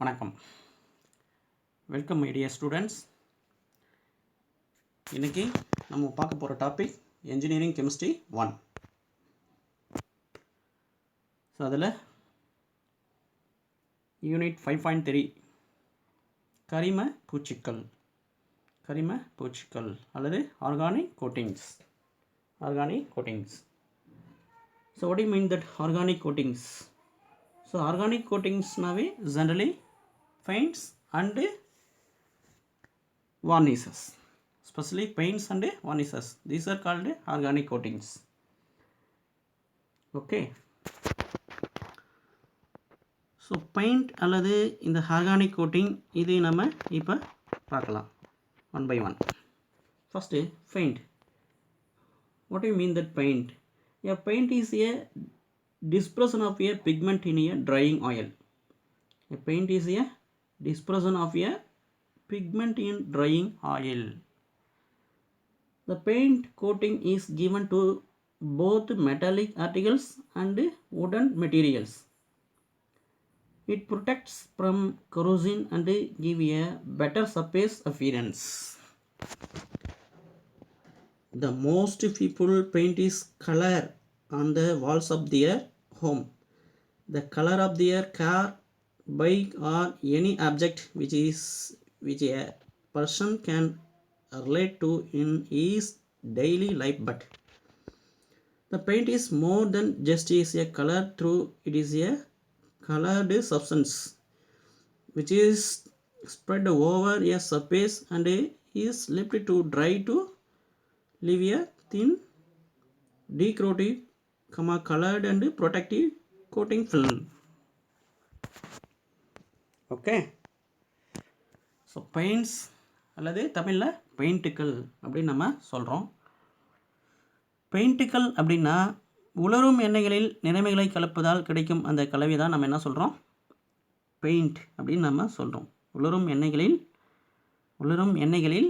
வணக்கம். Welcome my dear students. இன்றைக்கி நம்ம பார்க்க போகிற டாபிக் என்ஜினியரிங் கெமிஸ்ட்ரி 1. ஸோ அதில் யூனிட் 5.3 கரிம பூச்சிக்கள் அல்லது organic coatings. So what do you mean that organic coatings? So organic coatingsனாவே generally paints and varnishes, especially paints and varnishes, these are called organic coatings. Okay, so paint அல்லது இந்த organic coating இது நம்ம இப்போ பார்க்கலாம் one by one. First, paint. What do you mean that paint? A paint is a dispersion of a pigment in a drying oil. A paint is a dispersion of a pigment in drying oil. The paint coating is given to both metallic articles and wooden materials. It protects from corrosion and give a better surface appearance. The most people paint is color on the walls of their home. The color of their car, bike or any object which a person can relate to in his daily life, but the paint is more than just a color through it is a colored substance which is spread over a surface and is left to dry to leave a thin decorative, colored and protective coating film. Okay, so paints அல்லது தமிழில் பெயிண்ட்டுக்கள் அப்படின்னு நம்ம சொல்கிறோம். பெயிண்ட்டுக்கள் அப்படின்னா உலரும் எண்ணெய்களில் நிறமிகளை கலப்பதால் கிடைக்கும் அந்த கலவை தான் நம்ம என்ன சொல்கிறோம், பெயிண்ட் அப்படின்னு நம்ம சொல்கிறோம். உலரும் எண்ணெய்களில்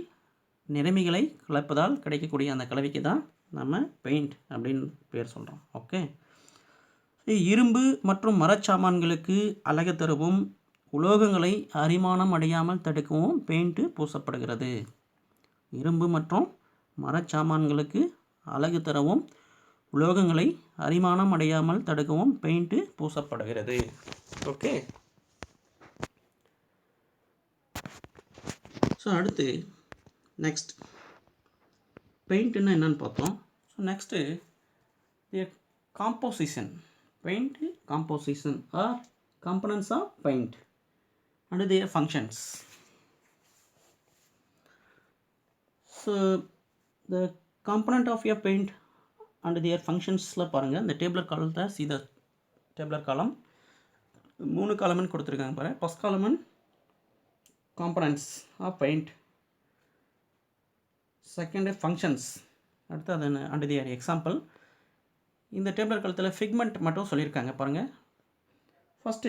நிறமிகளை கலப்பதால் கிடைக்கக்கூடிய அந்த கலவைக்கு தான் நம்ம பெயிண்ட் அப்படின்னு பேர் சொல்கிறோம். ஓகே, இரும்பு மற்றும் மரச்சாமான்களுக்கு அழகு தரவும் உலோகங்களை அரிமானம் அடையாமல் தடுக்கவும் பெயிண்ட்டு பூசப்படுகிறது. இரும்பு மற்றும் மரச்சாமான்களுக்கு அழகு தரவும் உலோகங்களை அரிமானம் அடையாமல் தடுக்கவும் பெயிண்ட்டு பூசப்படுகிறது. ஓகே, ஸோ அடுத்து நெக்ஸ்ட் பெயிண்ட்டுன்னா என்னன்னு பார்த்தோம். So next composition. Paint composition are components of paint and their functions. So the component of a paint and their functions la பாருங்க, இந்த டேபிளர் காலத்தை see the tabular column 3 காலம்னு கொடுத்துருக்காங்க பாருங்க. First column components of paint, second functions, அடுத்து அது and their example. இந்த டேபிளர் காலத்தில் ஃபிக்மெண்ட் மட்டும் சொல்லியிருக்காங்க பாருங்கள். First,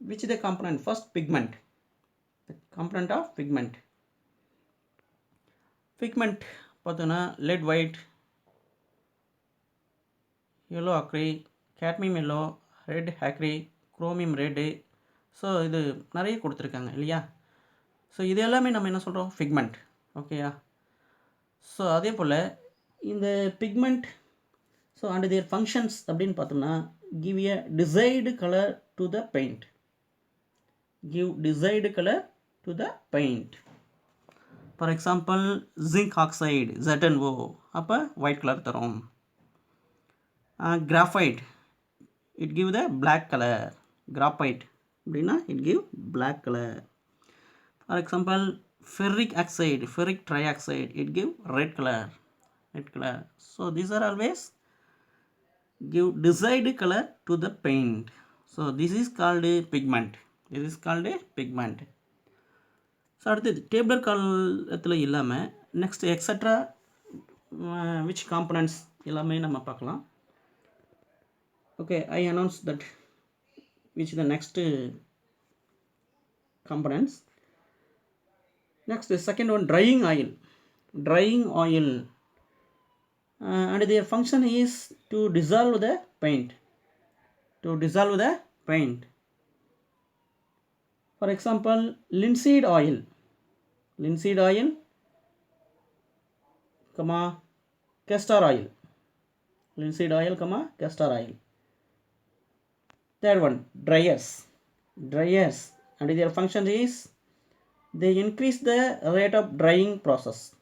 which is the component? First, pigment. The component of pigment. Pigment பார்த்தோன்னா lead white, yellow ochre, cadmium yellow, red ochre, chromium red. So இது நிறைய கொடுத்துருக்காங்க இல்லையா. ஸோ இது எல்லாமே நம்ம என்ன சொல்கிறோம், பிக்மெண்ட். ஓகேயா. ஸோ அதே போல் இந்த pigment so and their functions அப்படின்னு பார்த்தோம்னா give a desired color to the paint. Give desired color to the paint. For example, zinc oxide ZnO அப்போ white color தரும். Graphite it give the black color. Graphite அப்படின்னா it give black color. For example, ferric oxide, ferric trioxide it give red color. So these are always give desired color to the paint. So this is called a pigment. So அடுத்தது டேபிளர் காலத்தில் இல்லாமல் next extra which components எல்லாமே நம்ம பார்க்கலாம். Okay, I announce that which the next components. Next second one drying oil. And their function is to dissolve the paint. For example, linseed oil, comma castor oil, linseed oil, comma castor oil. Third one, dryers, and their function is they increase the rate of drying process.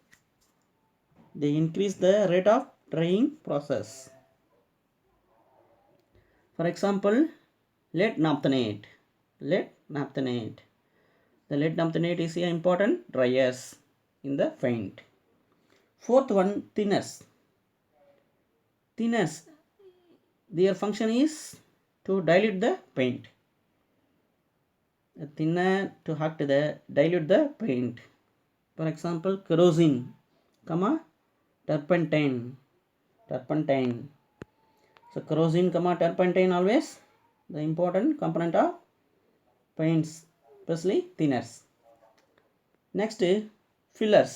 For example, lead naphthenate. The lead naphthenate is an important dryers in the paint. Fourth one, thinners, their function is to dilute the paint. A thinner to act the dilute the paint. For example, kerosene, comma turpentine. So kerosene, comma turpentine always the important component of paints, especially thinners. Next, fillers.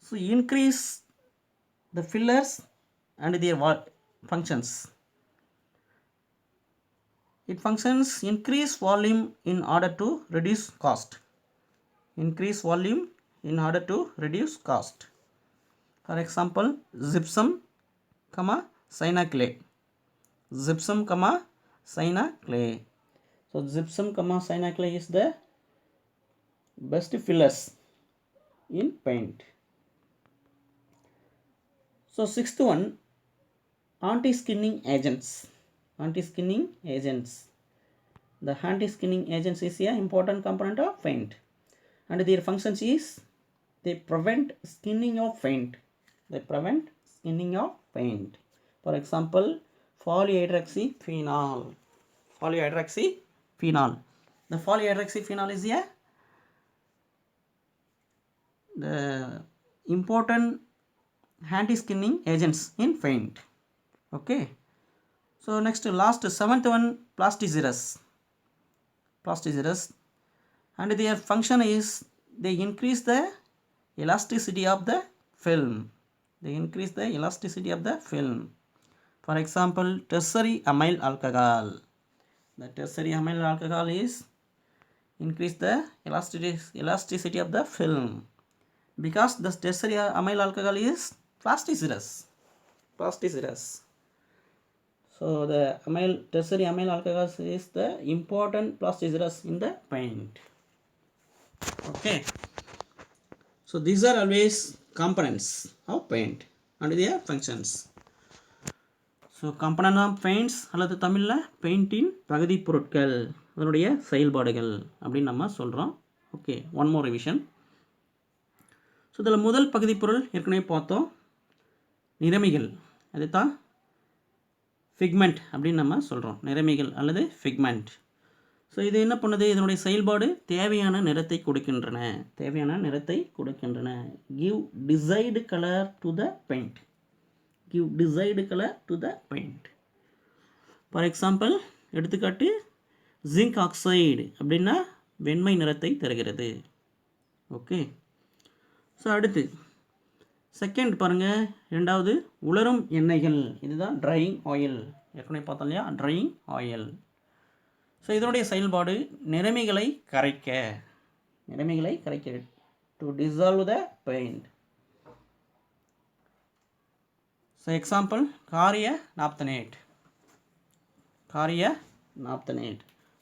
So increase the fillers and their functions. It functions increase volume in order to reduce cost. For example, gypsum, comma china clay. So gypsum, comma china clay is the best fillers in paint. So sixth one, anti-skinning agents. The anti-skinning agents is an important component of paint, and their functions is they prevent skinning of paint. For example, polyhydroxyphenol. The polyhydroxyphenol is the important anti-skinning agents in paint. Okay. So next, last seventh one, plasticizers, and their function is they increase the elasticity of the film. For example, tertiary amyl alcohol. The tertiary amyl alcohol is increase the elasticity of the film, because the tertiary amyl alcohol is plasticizers. So the tertiary amyl alcohol is the important plasticizers in the paint. Okay. So these are always components of paint and their functions. So component of paints அல்லது தமிழில் பெயிண்டின் பகுதி பொருட்கள், அதனுடைய செயல்பாடுகள் அப்படின்னு நம்ம சொல்கிறோம். Okay, one more revision. So இதில் முதல் பகுதி பொருள் ஏற்கனவே பார்த்தோம், நிறமிகள். அதுதான் ஃபிக்மெண்ட் அப்படின்னு நம்ம சொல்கிறோம், நிறமிகள் அல்லது ஃபிக்மெண்ட். ஸோ இது என்ன பண்ணுது, இதனுடைய செயல்பாடு தேவையான நிறத்தை கொடுக்கின்றன. Give desired colour to the paint. For example, எடுத்துக்காட்டு ஜிங்க் ஆக்சைடு அப்படின்னா வெண்மை நிறத்தை தருகிறது. ஓகே. ஸோ அடுத்து செகண்ட் பாருங்கள், இரண்டாவது உலரும் எண்ணெய்கள். இதுதான் ட்ரையிங் ஆயில், ஏற்கனவே பார்த்தோம் இல்லையா, ட்ரையிங் ஆயில். ஸோ இதனுடைய செயல்பாடு நிறமிகளை கரைக்க, to dissolve the paint. So example, காரிய நாப்தனேட்.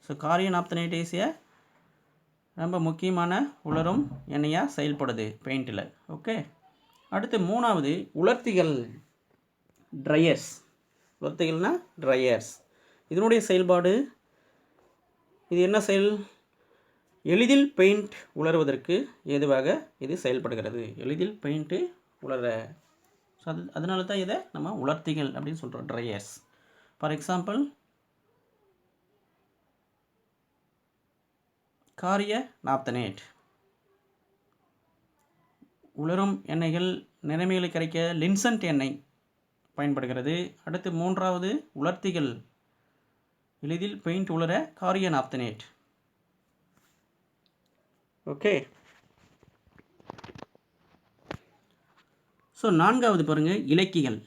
ஸோ காரிய நாப்தனேட் இஸ் ரொம்ப முக்கியமான உலரும் எண்ணெயாக செயல்படுது பெயிண்டில். ஓகே. அடுத்து மூணாவது உலர்த்திகள், ட்ரையர்ஸ். இதனுடைய செயல்பாடு, இது என்ன செயல், எளிதில் பெயிண்ட் உலர்வதற்கு ஏதுவாக இது செயல்படுகிறது. ஸோ அதனால தான் இதை நம்ம உலர்த்திகள் அப்படின்னு சொல்கிறோம், ட்ரையர்ஸ். ஃபார் எக்ஸாம்பிள், காரிய நாப்தனேட், உலரும் எண்ணெய்கள் நிறமிகளை கரைக்க லின்சன்ட் எண்ணெய் பயன்படுகிறது. அடுத்து மூன்றாவது உலர்த்திகள், எளிதில் பெயிண்ட் உலர காரிய நாப்தனேட். ஓகே. ஸோ நான்காவது பாருங்கள், இலக்கிகள்.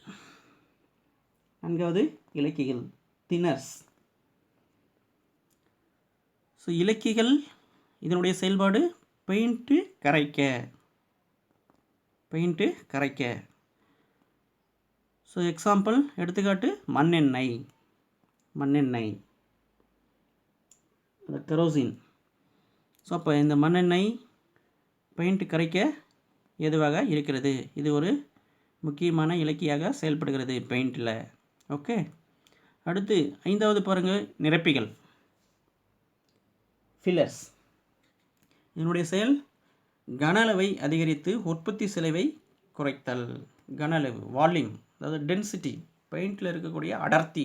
தின்னர்ஸ். ஸோ இலக்கிகள் இதனுடைய செயல்பாடு பெயிண்ட்டு கரைக்க. ஸோ எக்ஸாம்பிள் எடுத்துக்காட்டு மண்ணெண்ணெய், அந்த கெரோசின். ஸோ அப்போ இந்த மண்ணெண்ணெய் பெயிண்ட் கரைக்க எதுவாக இருக்கிறது. இது ஒரு முக்கியமான இலக்கியாக செயல்படுகிறது பெயிண்டில். ஓகே, அடுத்து 5வது பாருங்கள், நிரப்பிகள், ஃபில்லர்ஸ். இதனுடைய செயல் கன அளவை அதிகரித்து உற்பத்தி செலவை குறைத்தல். கன அளவு, வால்யூம், அதாவது டென்சிட்டி, பெயிண்டில் இருக்கக்கூடிய அடர்த்தி,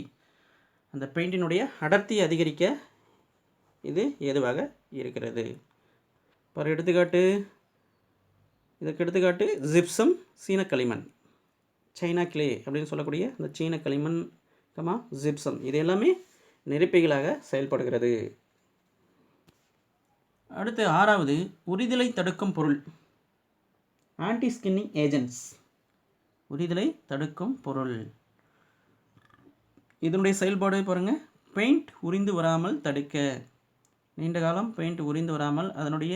அந்த பெயிண்டினுடைய அடர்த்தியை அதிகரிக்க இது ஏதுவாக இருக்கிறது. ஒரு எடுத்துக்காட்டு, இதற்கு எடுத்துக்காட்டு ஜிப்சம், சீன களிமண், சைனா கிளே அப்படின்னு சொல்லக்கூடிய அந்த சீன களிமண், ஜிப்சம், இது எல்லாமே நிரப்பிகளாக செயல்படுகிறது. அடுத்து 6வது, உரிதலை தடுக்கும் பொருள், ஆன்டி ஸ்கின்னிங் ஏஜென்ட்ஸ். உரிதலை தடுக்கும் பொருள், இதனுடைய செயல்பாடு பாருங்கள், பெயிண்ட் உரிந்து வராமல் தடுக்க. நீண்ட காலம் பெயிண்ட் உரிந்து வராமல் அதனுடைய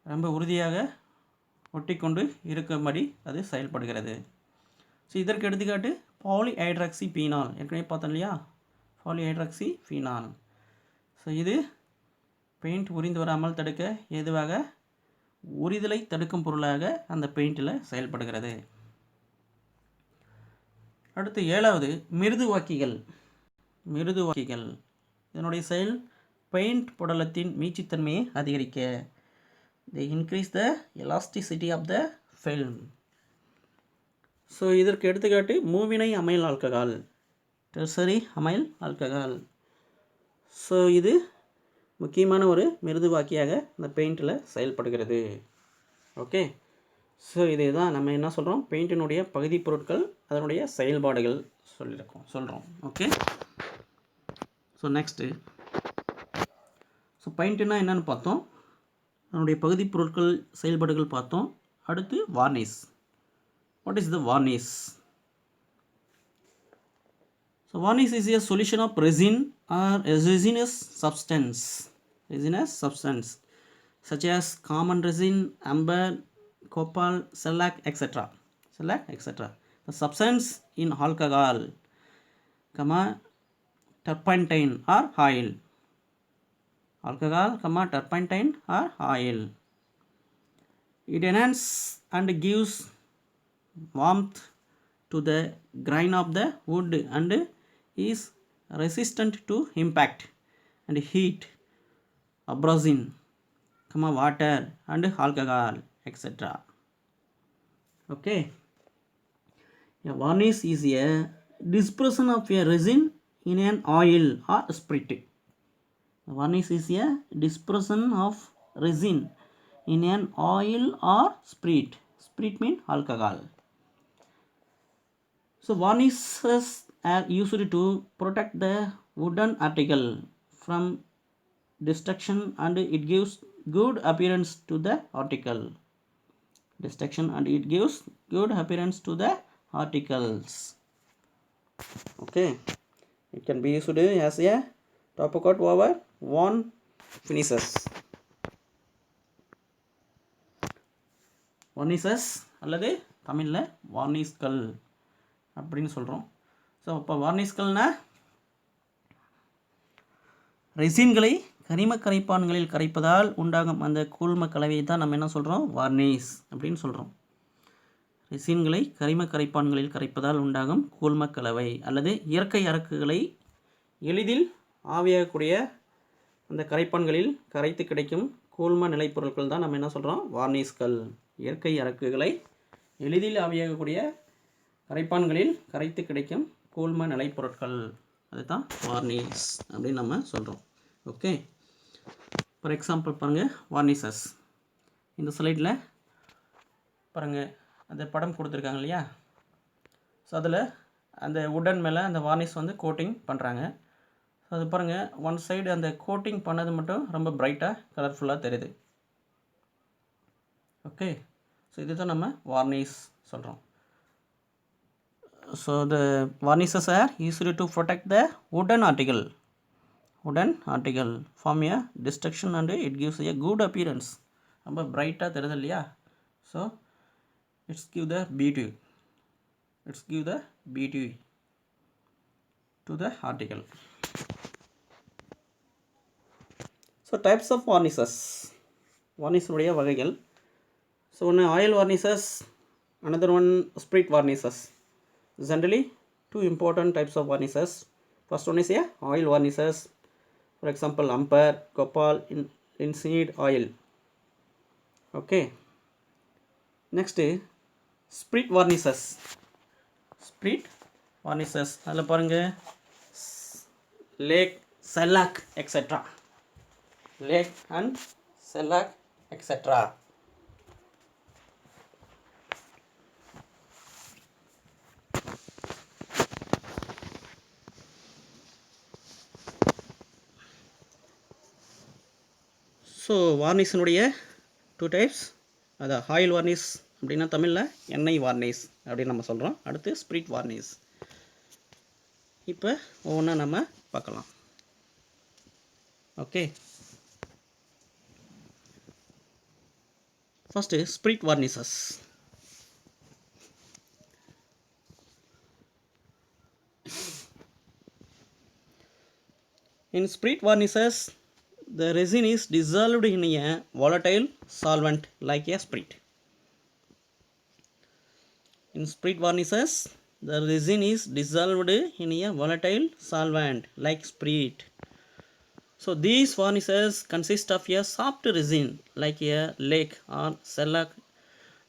ரொம்ப உறுதியாக ஒட்டிக்கொண்டு இருக்கும்படி அது செயல்படுகிறது. ஸோ இதற்கு எடுத்துக்காட்டு பாலிஹைட்ராக்சி ஃபீனால், ஏற்கனவே பார்த்தோம் இல்லையா, பாலிஹைட்ராக்சி ஃபீனால். ஸோ இது பெயிண்ட் உரிந்து வராமல் தடுக்க ஏதுவாக உரிதலை தடுக்கும் பொருளாக அந்த பெயிண்டில் செயல்படுகிறது. அடுத்து 7வது, மிருதுவாக்கிகள். இதனுடைய செயல் பெயிண்ட் படலத்தின் மீட்சித்தன்மையை அதிகரிக்க. they increase the elasticity of the film. So இதற்கு எடுத்துக்காட்டு மூவினை அமைல் ஆல்கஹால், டெர்சரி அமைல் ஆல்கஹால். ஸோ இது முக்கியமான ஒரு மிருதுவாக்கியாக இந்த பெயிண்டில் செயல்படுகிறது. ஓகே, ஸோ இதே தான் நம்ம என்ன சொல்கிறோம், பெயிண்டினுடைய பகுதி பொருட்கள், அதனுடைய செயல்பாடுகள் சொல்கிறோம். ஓகே, ஸோ நெக்ஸ்ட்டு, ஸோ பெயிண்ட்டுனா என்னென்னு பார்த்தோம், அதனுடைய பகுதி பொருட்கள், செயல்பாடுகள் பார்த்தோம். அடுத்து varnish. What is the varnish? So varnish is a solution of resin or a resinous substance such as common resin, amber, copal, shellac, etc. The substance in alcohol, turpentine or oil. Turpentine or oil. It enhances and gives warmth to the grain of the wood and is resistant to impact and heat, abrasion, water and alcohol, etc. Okay, a varnish is a dispersion of a resin in an oil or spirit. Varnish is a dispersion of resin in an oil or spirit. Spirit means alcohol. So varnishes are used to protect the wooden article from destruction and it gives good appearance to the article. Okay, it can be used as a top coat over worn finishes. வார்னிஷஸ் அல்லது தமிழில் வார்னிஷ்கள் அப்படின்னு சொல்கிறோம். So இப்போ வார்னிஷ்கள்னால் ரெசின்களை கரிம கரைப்பான்களில் கரைப்பதால் உண்டாகும் அந்த கூழ்ம கலவையை தான் நம்ம என்ன சொல்கிறோம், வார்னிஷ் அப்படின்னு சொல்கிறோம். ரெசின்களை கரிம கரைப்பான்களில் கரைப்பதால் உண்டாகும் கூழ்ம கலவை அல்லது இயற்கை அரக்குகளை எளிதில் ஆவியாகக்கூடிய அந்த கரைப்பான்களில் கரைத்து கிடைக்கும் கூழ்ம நிலைப்பொருட்கள் தான் நம்ம என்ன சொல்கிறோம், வார்னிஷ்கள். இயற்கை அரக்குகளை எளிதில் ஆவியாகக்கூடிய கரைப்பான்களில் கரைத்து கிடைக்கும் கூழ்ம நிலைப்பொருட்கள், அதுதான் வார்னிஷ் அப்படின்னு நம்ம சொல்கிறோம். ஓகே, ஃபார் எக்ஸாம்பிள் பாருங்கள், வார்னிஷஸ். இந்த ஸ்லைடில் பாருங்கள், அந்த படம் கொடுத்துருக்காங்க இல்லையா. ஸோ அதில் அந்த உடன் மேலே அந்த வார்னிஷ் வந்து கோட்டிங் பண்ணுறாங்க. ஸோ அது பாருங்கள், ஒன் சைடு அந்த கோட்டிங் பண்ணது மட்டும் ரொம்ப பிரைட்டாக கலர்ஃபுல்லாக தெரியுது. ஓகே, ஸோ இதுதான் நம்ம வார்னிஷ் சொல்கிறோம். So the varnishes are used to protect the wooden article wooden article form a destruction and it gives a good appearance. ரொம்ப பிரைட்டாக தெரியுது இல்லையா? So it's give the beauty, to the article. So types of varnishes, வார்னிஸுடைய வகைகள். So ஒன்று oil varnishes, another one spirit varnishes. Generally two important types of varnishes. First one is a oil varnishes, for example Amper, Gopal, Linseed oil. Okay, next spirit varnishes. அதில் பாருங்க Lake, Shellac etc. Lake and Shellac etc. So வார்னிஸினுடைய two types. அது oil varnish அப்படின்னா தமிழில் எண்ணெய் varnish அப்படின்னு நம்ம சொல்கிறோம். அடுத்து ஸ்பிரிட் வார்னிஸ். இப்போ ஒவ்வொன்றா நம்ம பார்க்கலாம். Okay, first spirit varnishes. In spirit varnishes, the resin is dissolved in a volatile solvent like a spirit. In spirit varnishes, the resin is dissolved in a volatile solvent like spirit. So these varnishes consist of a soft resin like a lake or shellac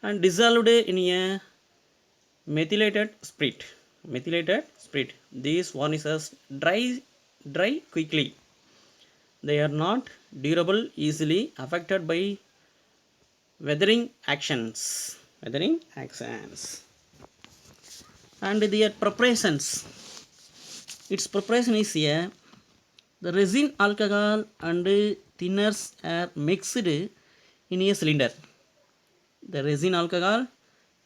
and dissolved in a methylated spirit. These varnishes dry quickly. They are not durable, easily affected by weathering actions. And their preparations. Its preparation is here. The resin, alcohol and thinners are mixed in a cylinder. The resin, alcohol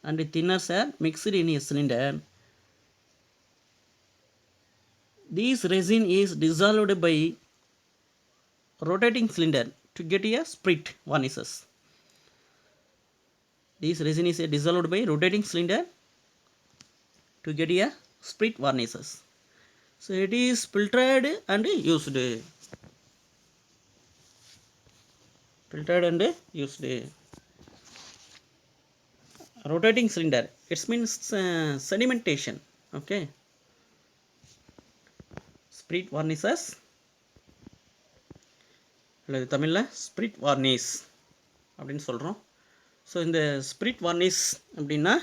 and thinners are mixed in a cylinder. This resin is dissolved by rotating cylinder to get a spirit varnishes. This resin is dissolved by rotating cylinder to get a spirit varnishes. So it is filtered and used. Rotating cylinder, it means sedimentation. Okay, spirit varnishes அல்லது தமிழில் spirit varnish அப்படின்னு சொல்கிறோம். So இந்த spirit varnish அப்படின்னா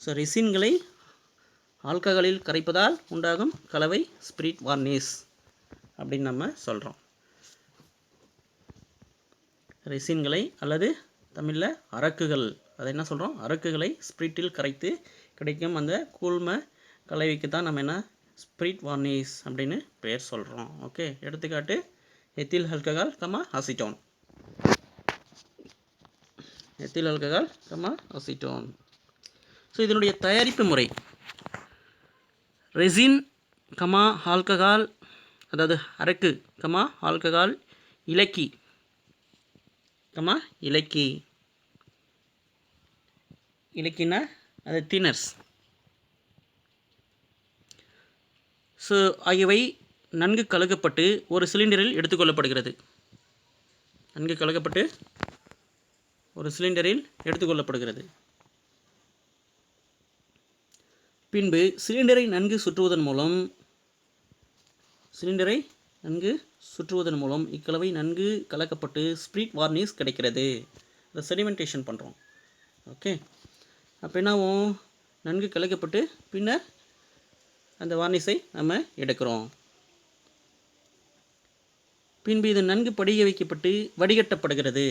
so ரெசின்களை ஆல்கஹாலில் கரைப்பதால் உண்டாகும் கலவை spirit varnish அப்படின்னு நம்ம சொல்கிறோம். ரெசின்களை அல்லது தமிழில் அரக்குகள், அதை என்ன சொல்கிறோம், அரக்குகளை ஸ்பிரிட்டில் கரைத்து கிடைக்கும் அந்த கூழ்ம கலவைக்கு தான் நம்ம என்ன ஸ்பிரிட் வார்னிஸ் அப்படின்னு பெயர் சொல்கிறோம். ஓகே, எடுத்துக்காட்டு எத்தில் ஆல்கஹால், அசிட்டோன். ஸோ இதனுடைய தயாரிப்பு முறை ரெசின், ஆல்கஹால், அதாவது அரக்கு, ஆல்கஹால், இலக்கினா அது தின்னர்ஸ். ஸோ ஆகியவை நன்கு கலக்கப்பட்டு ஒரு சிலிண்டரில் எடுத்துக்கொள்ளப்படுகிறது. பின்பு சிலிண்டரை நன்கு சுற்றுவதன் மூலம் இக்கலவை நன்கு கலக்கப்பட்டு ஸ்பிரிட் வார்னிஸ் கிடைக்கிறது. அதை செடிமெண்டேஷன் பண்ணுறோம். ஓகே, அப்போ என்னாகும், நன்கு கலக்கப்பட்டு பின்னர் அந்த வார்னிஸை நம்ம எடுக்கிறோம். பின்பு இது நன்கு படிய வைக்கப்பட்டு வடிகட்டப்படுகிறது.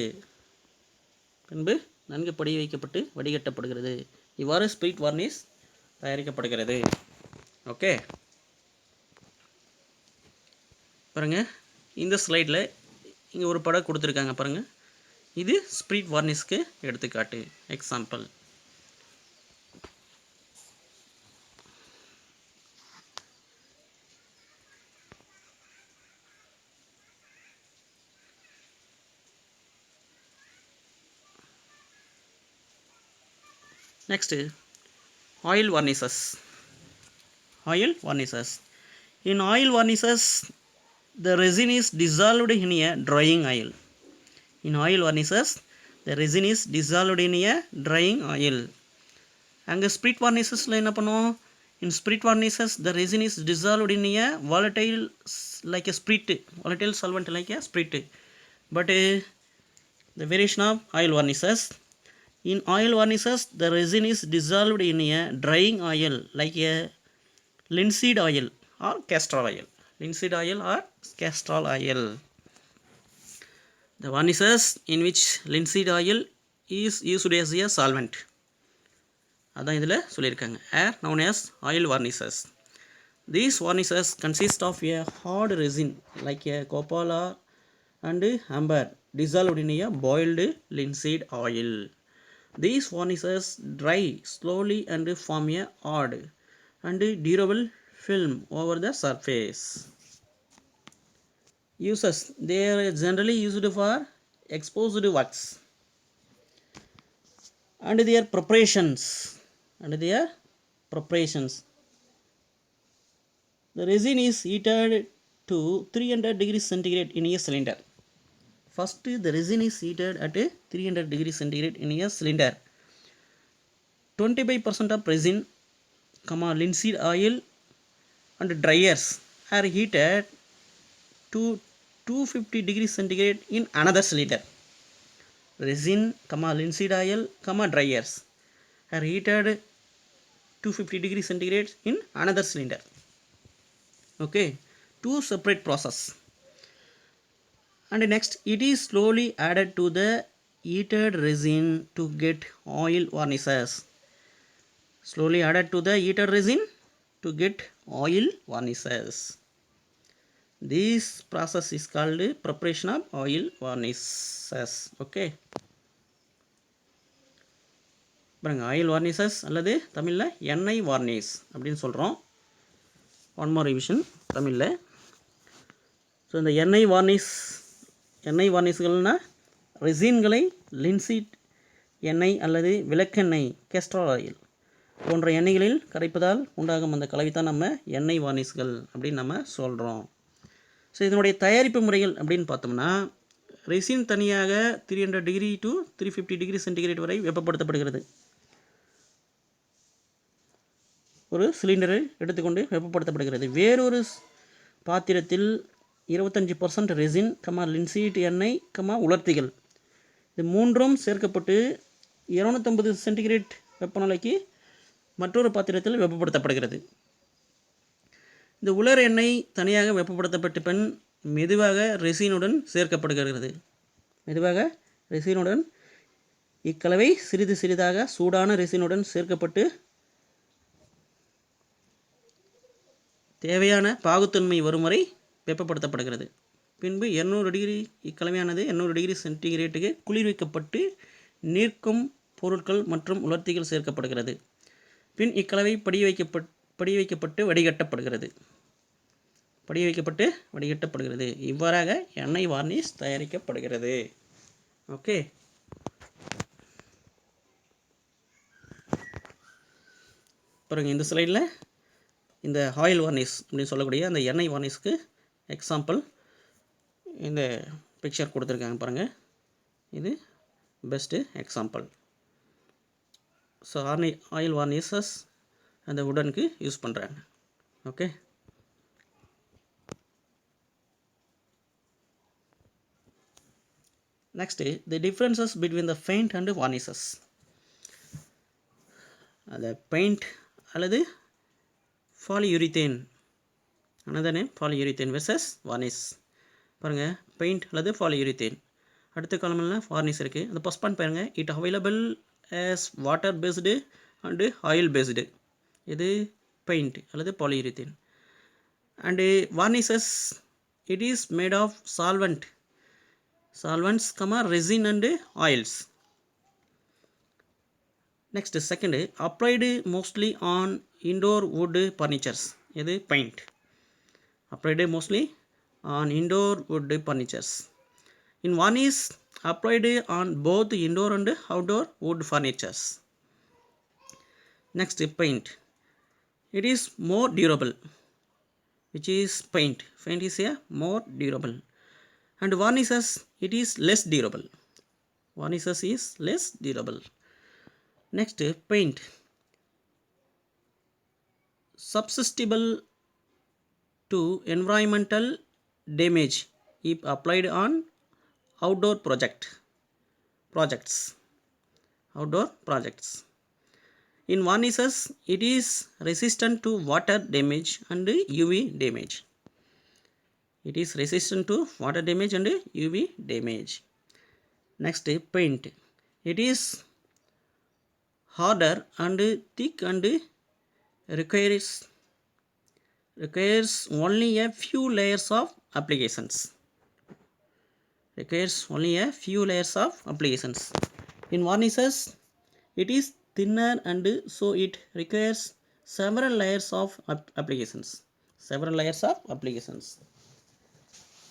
இவ்வாறு ஸ்பிரிட் வார்னிஸ் தயாரிக்கப்படுகிறது. ஓகே, பாருங்கள் இந்த ஸ்லைடில் இங்கே ஒரு படம் கொடுத்துருக்காங்க பாருங்கள். இது ஸ்பிரிட் வார்னிஸ்க்கு எடுத்துக்காட்டு, example. Next, oil varnishes. Oil varnishes. In oil varnishes, the resin is dissolved in a drying oil. In oil varnishes, the resin is dissolved in a drying oil. அங்கே ஸ்பிரிட் வார்னிசஸில் என்ன பண்ணுவோம்? In spirit varnishes the resin is dissolved in a volatile like a spirit, volatile solvent like a spirit. But the variation of oil varnishes, in oil varnishes the resin is dissolved in a drying oil like a linseed oil or castor oil. Linseed oil or castor oil. The varnishes in which linseed oil is used as a solvent. அதான் இதில் சொல்லியிருக்காங்க. are known as oil varnishes. These varnishes consist of a hard resin like a copala and amber dissolved in a boiled linseed oil. These varnishes dry slowly and form a hard and durable film over the surface. Uses: they are generally used for exposed works and their preparations. The resin is heated to 300 degrees centigrade in a cylinder. First, the resin is heated at 300 degrees centigrade in a cylinder. 25% of resin, linseed oil and dryers are heated to 250 degrees centigrade in another cylinder. Resin, linseed oil, dryers are heated 250 degrees centigrade in another cylinder. Okay, two separate process. And next, it is slowly added to the heated resin to get oil varnishes. Slowly added to the heated resin to get oil varnishes. This process is called preparation of oil varnishes. Okay, பாருங்க, oil வார்னிசஸ் அல்லது தமிழில் எண்ணெய் varnish அப்படின்னு சொல்கிறோம். One more revision தமிழில். So இந்த எண்ணெய் வார்னிஸ்கள்னால் ரெசின்களை linseed எண்ணெய் அல்லது விளக்கெண்ணெய், கேஸ்டர் ஆயில் போன்ற எண்ணெய்களில் கரைப்பதால் உண்டாகும் அந்த கலவைத்தான் நம்ம எண்ணெய் வார்னிஸ்கள் அப்படின்னு நம்ம சொல்கிறோம். ஸோ இதனுடைய தயாரிப்பு முறைகள் அப்படின்னு பார்த்தோம்னா, ரெசின் தனியாக 300 டிகிரி டு 350 டிகிரி சென்டிகிரேட் வரை வெப்பப்படுத்தப்படுகிறது. ஒரு சிலிண்டரை எடுத்துக்கொண்டு வெப்பப்படுத்தப்படுகிறது. வேறொரு பாத்திரத்தில் 25% ரெசின், லின்சீட் எண்ணெய், உலர்த்திகள் இது மூன்றும் சேர்க்கப்பட்டு 250 சென்டிகிரேட் வெப்பநிலைக்கு மற்றொரு பாத்திரத்தில் வெப்பப்படுத்தப்படுகிறது. இந்த உலர் எண்ணெய் தனியாக வெப்பப்படுத்தப்பட்ட பின் மெதுவாக ரெசினுடன் சேர்க்கப்படுகிறது. இக்கலவை சிறிது சிறிதாக சூடான ரெசினுடன் சேர்க்கப்பட்டு தேவையான பாகுத்தன்மை வரும் வரை வெப்பப்படுத்தப்படுகிறது. பின்பு 200 டிகிரி இக்கலவையானது 200 டிகிரி சென்டிகிரேட்டுக்கு குளிர்விக்கப்பட்டு நீர்க்கும் பொருட்கள் மற்றும் உலர்த்திகள் சேர்க்கப்படுகிறது. பின் இக்கலவை படிய வைக்கப்பட்டு வடிகட்டப்படுகிறது. இவ்வாறாக எண்ணெய் வார்னிஷ் தயாரிக்கப்படுகிறது. ஓகே, பாருங்க, இந்த ஸ்லைடில் இந்த ஆயில் வார்னிஷ் அப்படின்னு சொல்லக்கூடிய அந்த எண்ணெய் வார்னிஷ்க்கு எக்ஸாம்பிள் இந்த பிக்சர் கொடுத்துருக்காங்க பாருங்கள். இது best example. So oil varnishes அந்த உடனுக்கு யூஸ் பண்ணுறாங்க. Okay, next, the differences between the paint and varnishes. அந்த பெயிண்ட் அல்லது polyurethane, another name polyurethane versus varnish. பாருங்கள், பெயிண்ட் அல்லது பாலியூரித்தேன். அடுத்த காலமில் வார்னிஷ் இருக்குது. அந்த ஃபஸ்ட் பாயிண்ட் பாருங்கள், it available as water based and oil based. இது பெயிண்ட் அல்லது polyurethane. And varnishes, it is made of solvents, resin and oils. Next second, applied mostly on indoor wood furnitures. இது paint. Applied mostly on indoor wood furnitures. In varnish, applied on both indoor and outdoor wood furnitures. Next, paint. It is more durable, which is paint. Paint is a more durable. And varnishes, it is less durable. Varnishes is less durable. Next, paint. Susceptible to environmental damage if applied on outdoor projects. Outdoor projects. In varnishes, it is resistant to water damage and UV damage. It is resistant to water damage and UV damage. Next, paint. It is harder and thick and requires only a few layers of applications. Requires only a few layers of applications. In varnishes, it is thinner and so it requires several layers of applications. Several layers of applications.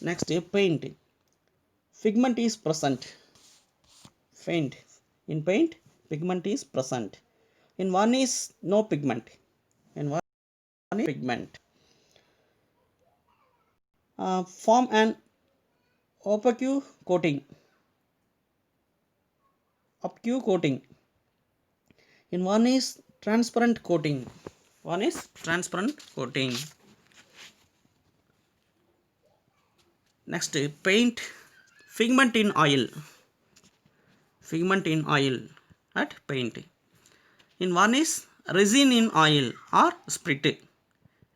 Next, paint. Pigment is present. Paint. In paint, pigment is present. In varnish, no pigment. In varnish, pigment. Form an opaque coating. Opaque coating. In varnish, transparent coating. Varnish, transparent coating. Next, paint. Pigment in oil. Pigment in oil at paint. In varnish, resin in oil or spirit.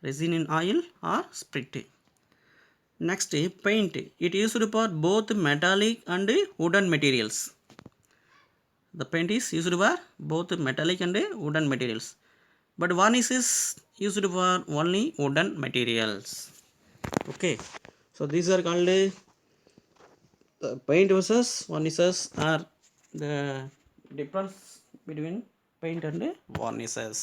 Resin in oil or spirit. Next, paint. It is used for both metallic and wooden materials. The paint is used for both metallic and wooden materials. But varnish is used for only wooden materials. Okay. So these are called paint versus varnishes are the difference between paint and varnishes.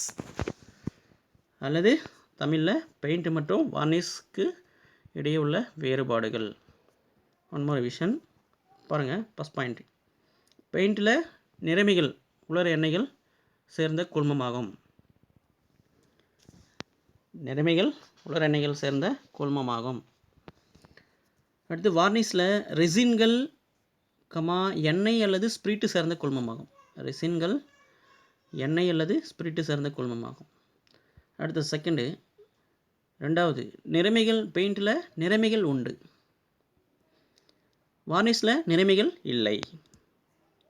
அல்லது தமிழில் paint மற்றும் வார்னிஷ்க்கு இடையே உள்ள வேறுபாடுகள். One more vision பாருங்கள். First point, பெயிண்டில் நிறமிகள் உலர் எண்ணெய்கள் சேர்ந்த குழுமமாகும். நிறமிகள் உலர் எண்ணெய்கள் சேர்ந்த குழுமமாகும். அடுத்து வார்னிஷில் ரெசின்கள் எண்ணெய் அல்லது ஸ்பிரிட்டு சேர்ந்த குழுமமாகும். ரெசின்கள் எண்ணெய் அல்லது ஸ்பிரிட்டு சேர்ந்த குழுமமாகும். அடுத்த செகண்டு, ரெண்டாவது, நிறமிகள் பெயிண்டில் நிறமிகள் உண்டு, வார்னிஷில் நிறமிகள் இல்லை.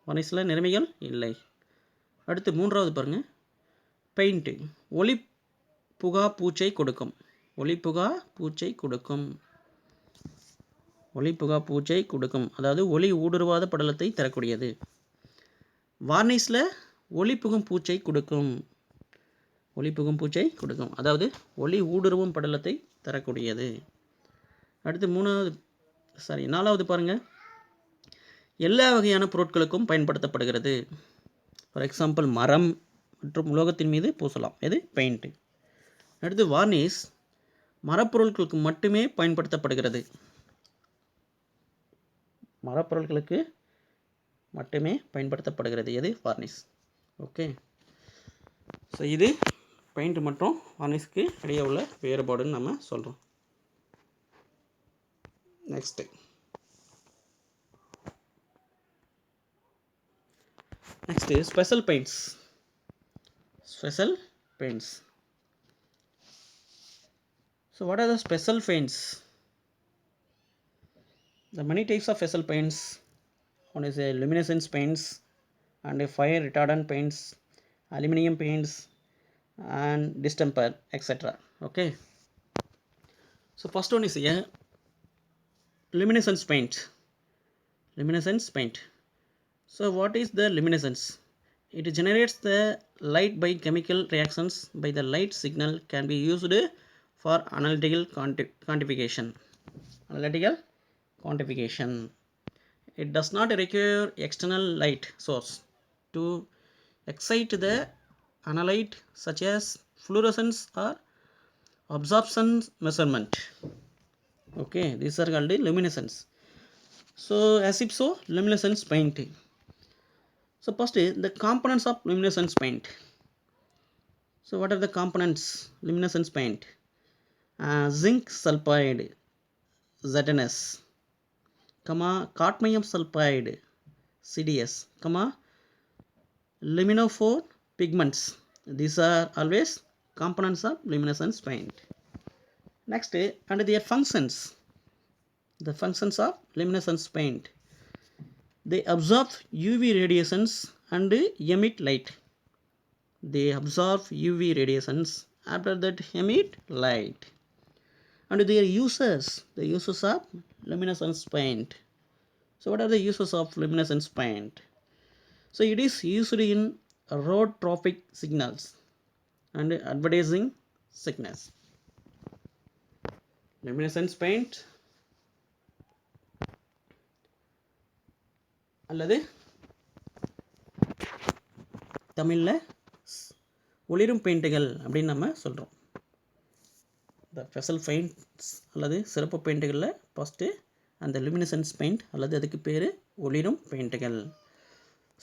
வார்னிஷில் நிறமிகள் இல்லை. அடுத்து மூன்றாவது பாருங்கள், பெயிண்ட்டு ஒளி புகா பூச்சை கொடுக்கும். ஒளி புகா பூச்சை கொடுக்கும். ஒளி புகா பூச்சை கொடுக்கும், அதாவது ஒளி ஊடுருவாத படலத்தை தரக்கூடியது. வார்னிஷில் ஒளி புகும் பூச்சை கொடுக்கும். ஒளி புகும் பூச்சை கொடுக்கும், அதாவது ஒளி ஊடுருவும் படலத்தை தரக்கூடியது. அடுத்து நாலாவது பாருங்கள், எல்லா வகையான பொருட்களுக்கும் பயன்படுத்தப்படுகிறது. ஃபார் எக்ஸாம்பிள், மரம் மற்றும் உலோகத்தின் மீது பூசலாம். எது? பெயிண்ட்டு. அடுத்து வார்னிஷ் மரப்பொருட்களுக்கு மட்டுமே பயன்படுத்தப்படுகிறது. மரப்பொருட்களுக்கு மட்டுமே பயன்படுத்தப்படுகிறது. எது? வார்னிஷ். ஓகே. ஸோ இது பெயிண்ட் மற்றும் வார்னிஷ்க்கு இடையே உள்ள வேறுபாடுன்னு நம்ம சொல்கிறோம். Next, special paints. Special paints. So what are the special paints? The many types of special paints. One is a luminescence paints and a fire retardant paints, aluminum paints and distemper, etc. Okay. So first one is a luminescence paint. Luminescence paint. So what is the luminescence? It generates the light by chemical reactions by the light signal, can be used for analytical quantification. Analytical quantification. It does not require external light source to excite the analyte, such as fluorescence or absorption measurement. Okay, these are called luminescence. So as if so, luminescence paint. So first, the components of luminescence paint. So what are the components luminescence paint? Zinc sulfide ZNS, cadmium sulfide CDS, luminophore pigments. These are always components of luminescence paint. Next, and their functions. The functions of luminescence paint. They absorb UV radiations and emit light. They absorb UV radiations, after that emit light. And their uses, the uses of luminescence paint. So what are the uses of luminescence paint? So it is used in road traffic signals and advertising signals. Luminescence paint அல்லது தமிழில் ஒளிரும் பெயிண்ட்டுகள் அப்படின்னு நம்ம சொல்கிறோம். இந்த special paints அல்லது சிறப்பு பெயிண்ட்டுகளில் first அந்த லுமினசன்ஸ் பெயிண்ட் அல்லது அதுக்கு பேர் ஒளிரும் பெயிண்ட்டுகள்.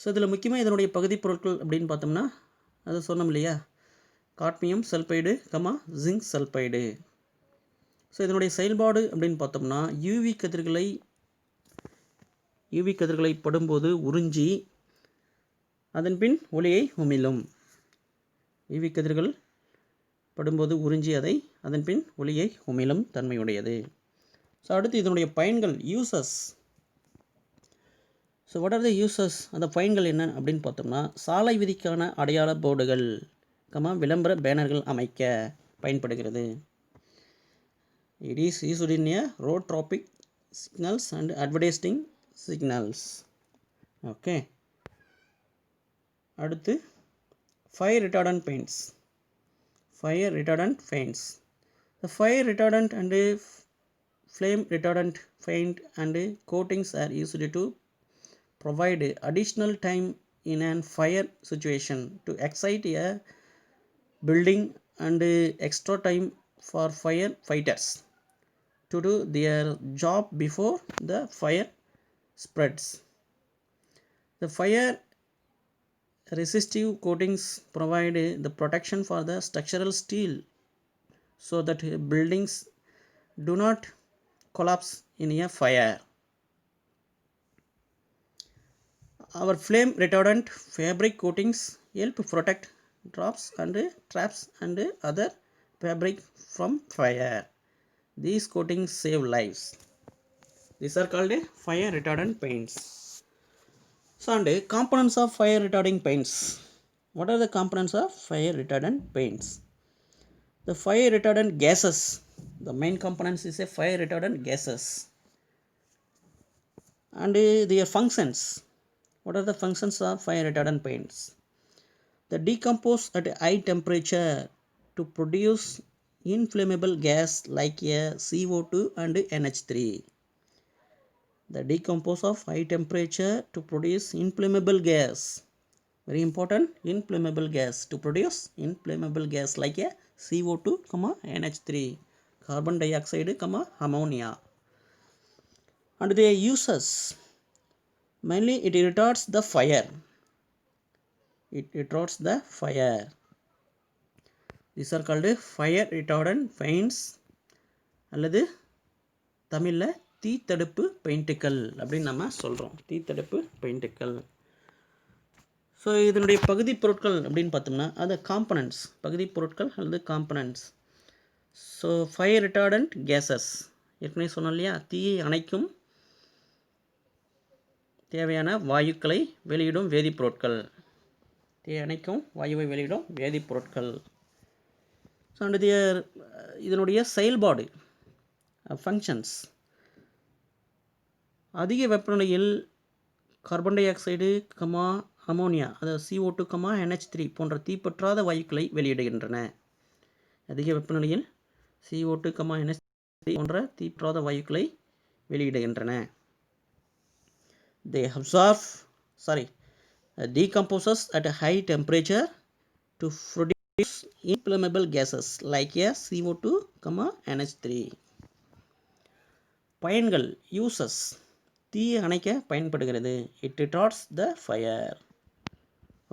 ஸோ இதில் முக்கியமாக இதனுடைய பகுதி பொருட்கள் அப்படின்னு பார்த்தோம்னா அது சொன்னோம் இல்லையா, cadmium sulphide zinc sulphide. So இதனுடைய செயல்பாடு அப்படின்னு பார்த்தோம்னா யூவி கதிர்களை படும்போது உறிஞ்சி அதன் பின் ஒளியை உமிழும். யூவி கதிர்கள் படும்போது உறிஞ்சி அதன் பின் ஒளியை உமிழும் தன்மையுடையது. ஸோ அடுத்து இதனுடைய பயன்கள், uses. So what are the uses, அந்த பயன்கள் என்ன அப்படின்னு பார்த்தோம்னா சாலை விதிக்கான அடையாள போர்டுகள் விளம்பர பேனர்கள் அமைக்க பயன்படுகிறது. It is used in a road traffic signals and advertising signals. Okay. அடுத்து fire retardant paints. The fire retardant and flame retardant paint and coatings are used to provide additional time in a fire situation to excite a building and extra time for fire fighters to do their job before the fire spreads. The fire resistive coatings provide the protection for the structural steel so that buildings do not collapse in a fire. Our flame retardant fabric coatings help protect drops and traps and other fabric from fire. These coatings save lives. These are called fire retardant paints. So and components of fire retarding paints. What are the components of fire retardant paints? The fire retardant gases. The main components is a fire retardant gases. And their functions. What are the functions of fire retardant paints? They decompose at a high temperature to produce inflammable gas like a CO2 and NH3. They decompose of high temperature to produce inflammable gas. Very important, inflammable gas. To produce inflammable gas like a CO2, NH3, carbon dioxide, ammonia. And their uses. Mainly it retards the fire. These are called fire retardant paints அல்லது தமிழில் தீத்தடுப்பு பெயிண்ட்டுகள் அப்படின்னு நம்ம சொல்கிறோம். தீத்தடுப்பு பெயிண்ட்டுகள். So இதனுடைய பகுதி பொருட்கள் அப்படின்னு பார்த்தோம்னா அது காம்பனன்ட்ஸ், பகுதி பொருட்கள் அல்லது காம்பனன்ட்ஸ். ஸோ ஃபயர் ரிட்டார்டன்ட் கேஸஸ், ஏற்கனவே சொன்னோம் இல்லையா, தீயை அணைக்கும் தேவையான வாயுக்களை வெளியிடும் வேதிப்பொருட்கள். தீயை அணைக்கும் வாயுவை வெளியிடும் வேதிப்பொருட்கள். ஸோ அண்ட் இதனுடைய செயல்பாடு, ஃபங்க்ஷன்ஸ். அதிக வெப்பநிலையில் கார்பன் டை ஆக்சைடு அமோனியா, அதாவது CO2 NH3 போன்ற தீப்பற்றாத வாயுக்களை வெளியிடுகின்றன. அதிக வெப்பநிலையில் CO2 NH3 போன்ற தீப்பற்றாத வாயுக்களை வெளியிடுகின்றன. They decomposes at a high temperature to produce inflammable gases like a CO2 NH3. பயன்கள், uses. தீயை அணைக்க பயன்படுகிறது. It retards the fire.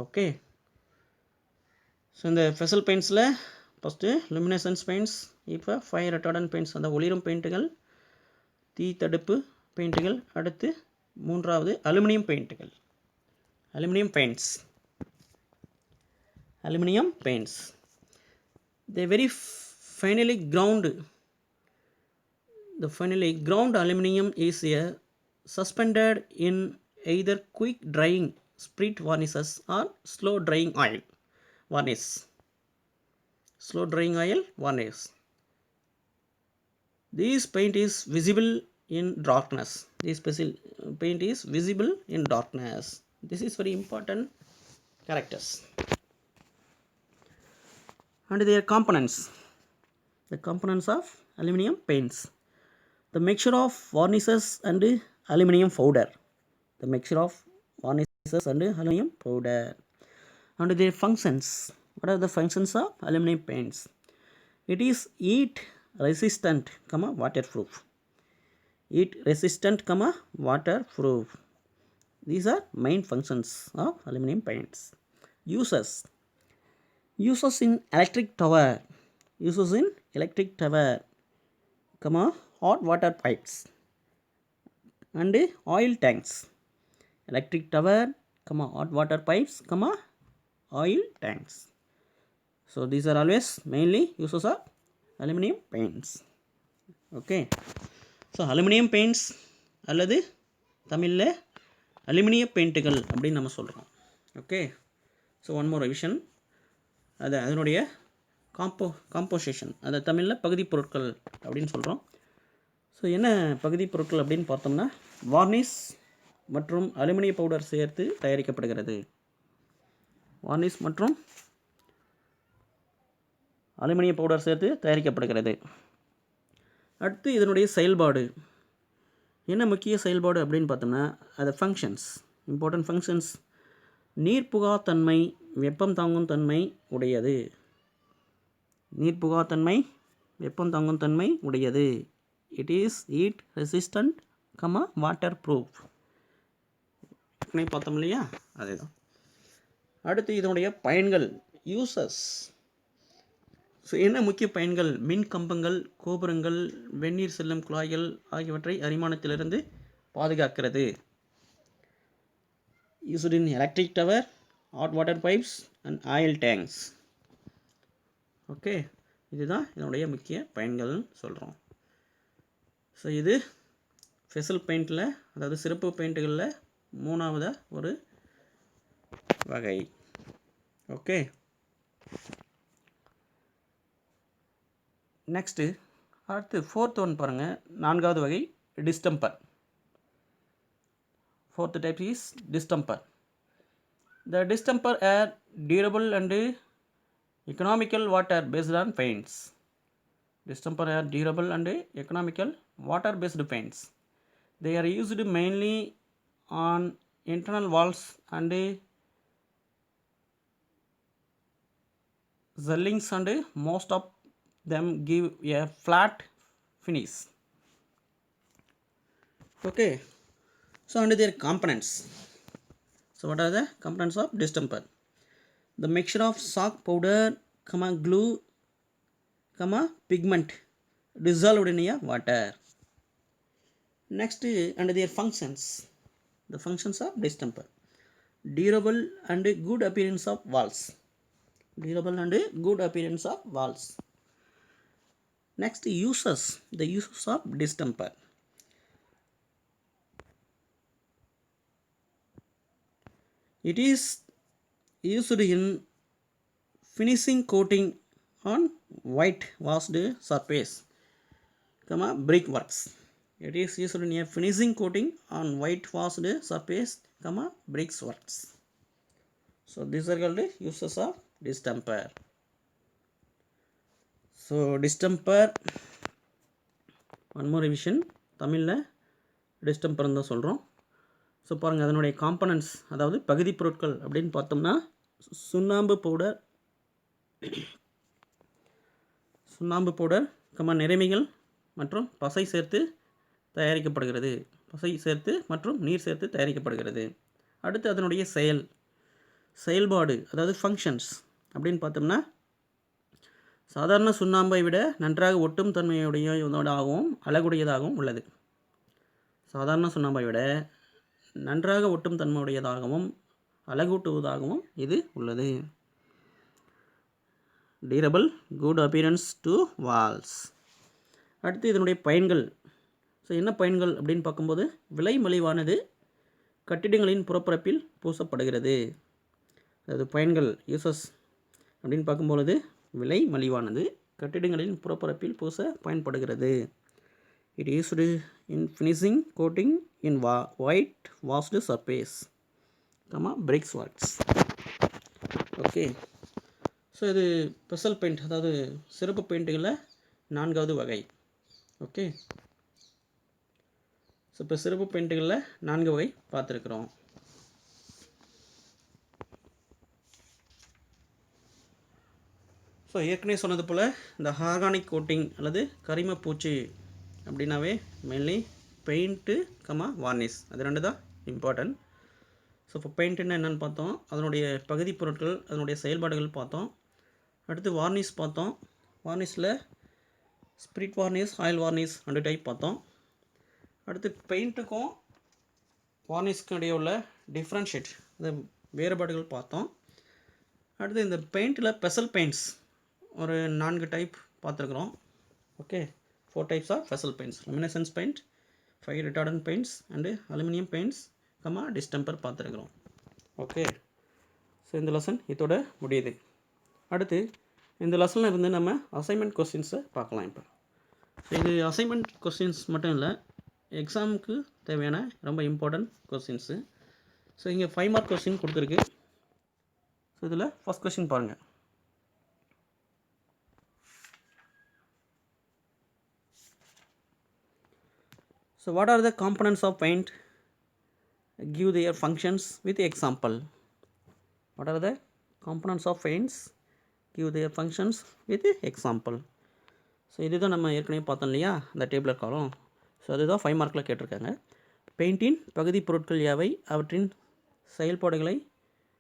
Okay. So இந்த ஃபெசல் பெயிண்ட்ஸில் ஃபஸ்ட்டு லுமினசன்ஸ் பெயிண்ட்ஸ், இப்போ ஃபயர் ரெட்டார்டன்ட் பெயிண்ட்ஸ், அந்த ஒளிரும் பெயிண்ட்டுகள், தீ தடுப்பு பெயிண்ட்டுகள். அடுத்து மூன்றாவது aluminium paints, aluminium paints. Aluminum paints, they very finely ground. The finely ground aluminum is suspended in either quick drying sprit varnishes or slow drying oil varnish. Slow drying oil varnish. This paint is visible in darkness. This special paint is visible in darkness. This is very important characters. And their components, the components of aluminum paints, the mixture of varnishes and aluminum powder, the mixture of varnishes and aluminum powder. And their functions, what are the functions of aluminum paints? It is heat resistant, waterproof, heat resistant, waterproof. These are main functions of aluminum paints. Uses in electric tower, hot water pipes and oil tanks. Electric tower, hot water pipes, oil tanks. So these are always mainly uses of aluminum paints. Okay, so aluminum paints அல்லது தமிழில் அலுமினிய பெயிண்ட்டுகள் அப்படின்னு நம்ம சொல்கிறோம். Okay, so one more revision. அதனுடைய composition, அதை தமிழில் பகுதி பொருட்கள் அப்படின்னு சொல்கிறோம். ஸோ என்ன பகுதி பொருட்கள் அப்படின்னு பார்த்தோம்னா, வார்னிஷ் மற்றும் அலுமினிய பவுடர் சேர்த்து தயாரிக்கப்படுகிறது. வார்னிஷ் மற்றும் அலுமினிய பவுடர் சேர்த்து தயாரிக்கப்படுகிறது. அடுத்து இதனுடைய செயல்பாடு, என்ன முக்கிய செயல்பாடு அப்படின்னு பார்த்தோம்னா, அது ஃபங்க்ஷன்ஸ், இம்பார்ட்டன்ட் ஃபங்க்ஷன்ஸ். நீர்ப்புகாத்தன்மை, வெப்பம் தாங்கும் தன்மை உடையது. நீர்ப்புகாத்தன்மை, வெப்பம் தாங்கும் தன்மை உடையது. It is heat resistant, water proof. பார்த்தோம் இல்லையா, அதேதான். அடுத்து இதனுடைய பயன்கள், யூசஸ். ஸோ என்ன முக்கிய பயன்கள்? மின் கம்பங்கள், கோபுரங்கள், வெந்நீர் செல்லும் குழாய்கள் ஆகியவற்றை அரிமானத்திலிருந்து பாதுகாக்கிறது. Used in electric tower, hot water pipes and oil tanks. Okay, இதுதான் இதனுடைய முக்கிய பயன்கள்னு சொல்கிறோம். ஸோ இது ஃபெசல் பெயிண்டில், அதாவது சிறப்பு பெயிண்ட்டுகளில் மூணாவது ஒரு வகை. ஓகே, நெக்ஸ்ட்டு அடுத்து ஃபோர்த் ஒன் பாருங்கள், நான்காவது வகை distemper. Fourth type is distemper. The distemper are durable and economical water based on paints. Distemper are durable and economical water based paints. They are used mainly on internal walls and ceilings, and most of them give a flat finish. Okay. So under their components, so what are the components of distemper? The mixture of chalk powder, glue, pigment dissolved in water. Next, under their functions, the functions of distemper: durable and good appearance of walls. Durable and good appearance of walls. Next, uses, the uses of distemper. It is used in finishing coating on white washed surface, brickworks. It is used in a finishing coating on white washed surface, brickworks. So these are called uses of distemper. So distemper, one more revision, தமிழில் distemper தான் சொல்கிறோம். So பாருங்கள், அதனுடைய components, அதாவது பகுதி பொருட்கள் அப்படின்னு பார்த்தோம்னா, சுண்ணாம்பு பவுடர், நிறமிகள் மற்றும் பசை சேர்த்து தயாரிக்கப்படுகிறது. பசை சேர்த்து மற்றும் நீர் சேர்த்து தயாரிக்கப்படுகிறது. அடுத்து அதனுடைய செயல்பாடு, அதாவது ஃபங்க்ஷன்ஸ். அப்படின்னு பார்த்தோம்னா சாதாரண சுண்ணாம்பை விட நன்றாக ஒட்டும் தன்மையுடையதாகவும் அழகுடையதாகவும் உள்ளது. சாதாரண சுண்ணாம்பை விட நன்றாக ஒட்டும் தன்மையுடையதாகவும் அழகூட்டுவதாகவும் இது உள்ளது. Durable, good appearance to walls. அடுத்து இதனுடைய பயன்கள். ஸோ என்ன பயன்கள் அப்படின்னு பார்க்கும்போது, விலை மலிவானது கட்டிடங்களின் புறப்பரப்பில் பூசப்படுகிறது. அதாவது பயன்கள் யூசஸ் அப்படின்னு பார்க்கும்பொழுது, விலை மலிவானது கட்டிடங்களின் புறப்பரப்பில் பூச பயன்படுகிறது. It used in finishing coating in white washed surface, bricks works. Okay, so இது ஸ்பெஷல் பெயிண்ட், அதாவது சிறப்பு பெயிண்ட்டுகளில் 4வது வகை. ஓகே, ஸோ இப்போ சிறப்பு பெயிண்ட்டுகளில் 4 வகை பார்த்துருக்குறோம். ஸோ ஏற்கனவே சொன்னது போல் இந்த ஆர்கானிக் கோட்டிங் அல்லது கரிம பூச்சி அப்படின்னாவே மெயின்லி பெயிண்ட்டு வார்னிஷ், அது 2 தான் இம்பார்ட்டன்ட். ஸோ இப்போ பெயிண்ட்டுன்னா என்னென்னு பார்த்தோம், அதனுடைய பகுதி பொருட்கள், அதனுடைய செயல்பாடுகள் பார்த்தோம். அடுத்து வார்னிஷ் பார்த்தோம். வார்னிஷில் spirit varnish, oil varnish 2 type பார்த்தோம். அடுத்து பெயிண்ட்டுக்கும் வார்னிஷ்க்கும் இடையே உள்ள டிஃப்ரென்ஷியேட், அந்த வேறுபாடுகள் பார்த்தோம். அடுத்து இந்த பெயிண்ட்டில் ஸ்பெஷல் பெயிண்ட்ஸ் ஒரு 4 டைப் பார்த்துருக்குறோம். Okay, 4 types of special paints: luminescence paint, fire retardant paints and aluminium paints, distemper பார்த்துருக்குறோம். ஓகே, ஸோ இந்த லெசன் இதோட முடியுது. அடுத்து இந்த லெசனில் இருந்து நம்ம அசைன்மெண்ட் கொஸ்டின்ஸை பார்க்கலாம். இப்போ இது அசைன்மெண்ட் கொஸ்டின்ஸ் மட்டும் இல்லை, எக்ஸாமுக்கு தேவையான ரொம்ப இம்பார்ட்டன்ட் கொஸ்டின்ஸு. ஸோ இங்கே 5 மார்க் கொஸ்டின் கொடுத்துருக்கு. ஸோ இதில் ஃபஸ்ட் கொஸ்டின் பாருங்கள். So what are the components of paint? Give their functions with example. What are the components of paints? Give their functions with example. So இதுதான் நம்ம ஏற்கனவே பார்த்தோம் இல்லையா, இந்த டேபிளர் காலம். ஸோ அதுதான் 5 மார்க்கில் கேட்டிருக்காங்க. பெயிண்டின் பகுதி பொருட்கள் யாவை, அவற்றின் செயல்பாடுகளை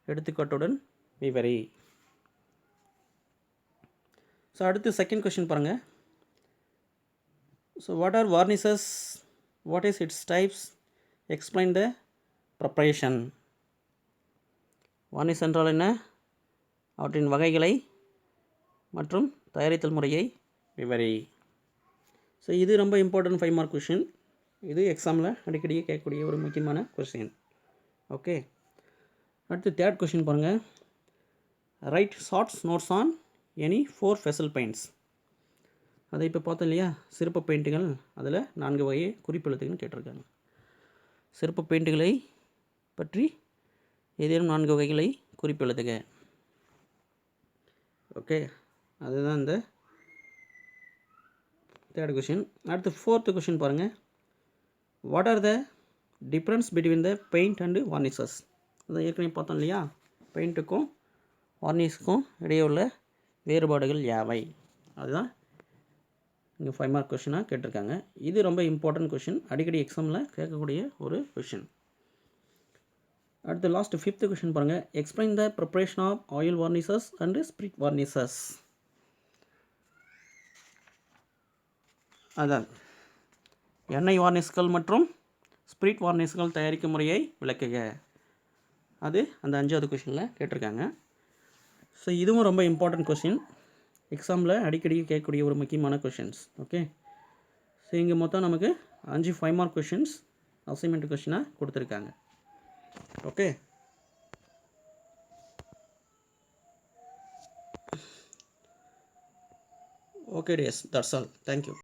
எடுத்துக்காட்டுடன் விவரி. ஸோ அடுத்து செகண்ட் கொஸ்டின் பாருங்கள். So what are varnishes, what is its types, explain the preparation. Varnish என்றால் என்ன, அவற்றின் வகைகளை மற்றும் தயாரித்தல் முறையை விவரி. ஸோ இது ரொம்ப இம்பார்ட்டன்ட் 5 மார்க் கொஷின். இது எக்ஸாமில் அடிக்கடி கேட்கக்கூடிய ஒரு முக்கியமான கொஷின். ஓகே, அடுத்து தேர்ட் கொஷின் பாருங்கள். Write shorts notes on any 4 special paints. அதை இப்போ பார்த்தோம் இல்லையா, சிறப்பு பெயிண்ட்டுகள், அதில் 4 வகையை குறிப்பெழுத்துக்குன்னு கேட்டிருக்காங்க. சிறப்பு பெயிண்ட்டுகளை பற்றி ஏதேனும் 4 வகைகளை குறிப்பெழுத்துக. ஓகே, அதுதான் இந்த தேர்ட் கொஷின். அடுத்து ஃபோர்த்து கொஷின் பாருங்கள். What are the difference between the paint and varnishes. அதை ஏற்கனவே பார்த்தோம் இல்லையா, பெயிண்ட்டுக்கும் வார்னிஷுக்கும் இடையே உள்ள வேறுபாடுகள் யாவை, அதுதான் இங்கே 5 மார்க் கொஷினாக கேட்டிருக்காங்க. இது ரொம்ப இம்பார்ட்டன்ட் கொஷின், அடிக்கடி எக்ஸாமில் கேட்கக்கூடிய ஒரு கொஷின். அடுத்து லாஸ்ட் 5th கொஷின் பாருங்கள். Explain the preparation of oil varnishes and spirit varnishes. அதான் எண்ணெய் வார்னிஷ்கள் மற்றும் ஸ்பிரிட் வார்னிஷ்கள் தயாரிக்கும் முறையை விளக்குக. அது அந்த 5வது கொஷினில் கேட்டிருக்காங்க. ஸோ இதுவும் ரொம்ப இம்பார்ட்டன்ட் கொஷின், எக்ஸாமில் அடிக்கடி கேட்கக்கூடிய ஒரு முக்கியமான கொஷின்ஸ். ஓகே, ஸோ இங்கே மொத்தம் நமக்கு 5 5 மார்க் கொஷின்ஸ் அசைன்மெண்ட் கொஷினாக கொடுத்துருக்காங்க. Okay, okay tears, that's all. Thank you.